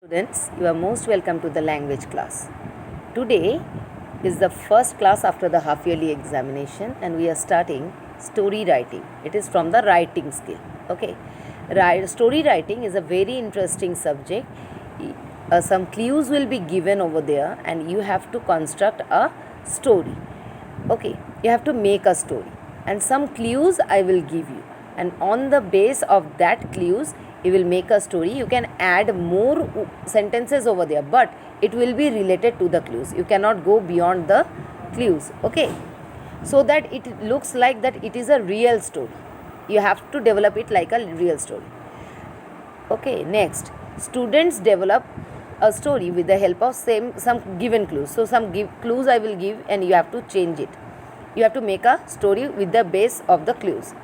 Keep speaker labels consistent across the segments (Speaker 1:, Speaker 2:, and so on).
Speaker 1: Students, you are most welcome to the language class. Today is the first class after the half yearly examination and we are starting story writing. It is from the writing skill. Okay. Story writing is a very interesting subject. Some clues will be given over there and you have to construct a story. Okay. You have to make a story and some clues I will give you, and on the base of that clues you will make a story. You can add more sentences over there, but it will be related to the clues. You cannot go beyond the clues. Okay, so that it looks like that it is a real story. You have to develop it like a real story. Okay, next, students develop a story with the help of some given clues. So some clues I will give and you have to change it. You have to make a story with the base of the clues,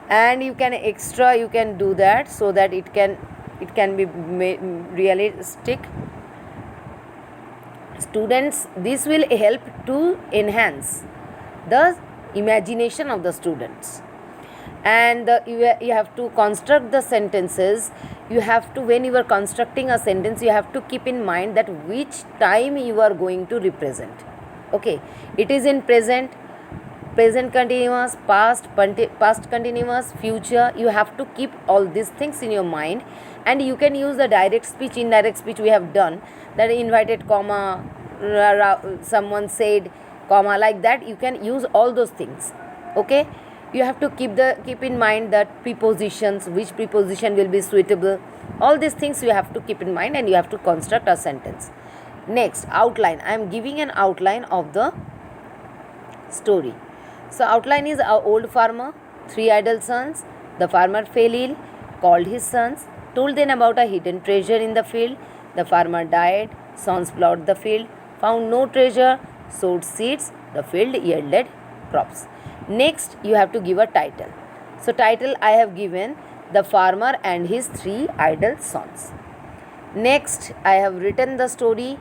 Speaker 1: and you can do that so that it can be realistic. Students, this will help to enhance the imagination of the students, and you have to construct the sentences. You have to, when you are constructing a sentence, you have to keep in mind that which time you are going to represent. Okay, it is in present continuous, past continuous, future. You have to keep all these things in your mind, and you can use the direct speech, indirect speech we have done, that invited comma, someone said comma, like that you can use all those things. Okay, you have to keep in mind that prepositions, which preposition will be suitable. All these things you have to keep in mind and you have to construct a sentence. Next, outline. I am giving an outline of the story. So outline is: an old farmer, 3 idle sons. The farmer fell ill, called his sons, told them about a hidden treasure in the field. The farmer died, sons plowed the field, found no treasure, sowed seeds, the field yielded crops. Next, you have to give a title. So title I have given: The Farmer and His 3 Idle Sons. Next, I have written the story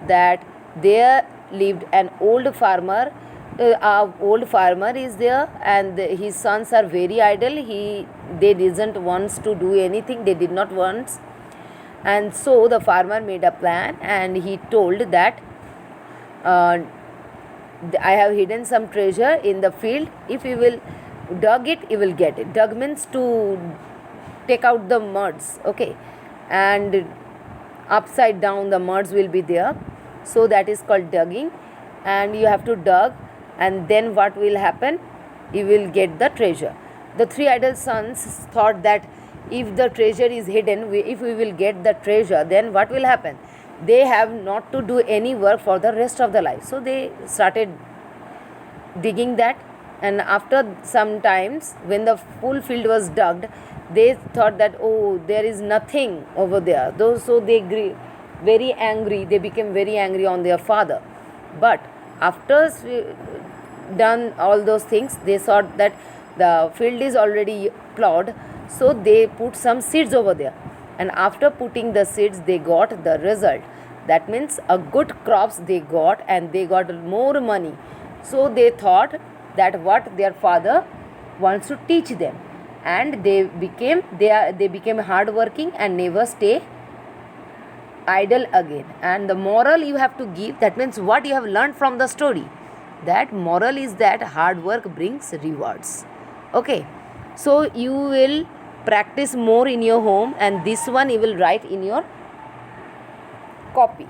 Speaker 1: that there lived an old farmer. Old farmer is there and his sons are very idle. They didn't want to do anything. They did not want, and so the farmer made a plan and he told that I have hidden some treasure in the field. If you will dug it, you will get it. Dug means to take out the muds. Okay, and upside down the muds will be there, so that is called digging. And you have to dug, and then what will happen? You will get the treasure. The 3 idle sons thought that if the treasure is hidden, if we will get the treasure, then what will happen? They have not to do any work for the rest of the life. So they started digging that, and after some times, when the full field was dug, they thought that, oh, there is nothing over there. So they grew very angry. They became very angry on their father. But after done all those things, they thought that the field is already plowed, so they put some seeds over there, and after putting the seeds they got the result. That means a good crops they got, and they got more money. So they thought that what their father wants to teach them, and they became hard working and never stay idle again. And the moral you have to give, that means what you have learned from the story, that moral is that hard work brings rewards. Okay, so you will practice more in your home, and this one you will write in your copy.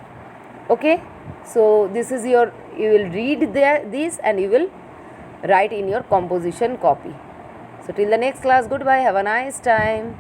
Speaker 1: Okay, so this is you will read this and you will write in your composition copy. So till the next class, goodbye, have a nice time.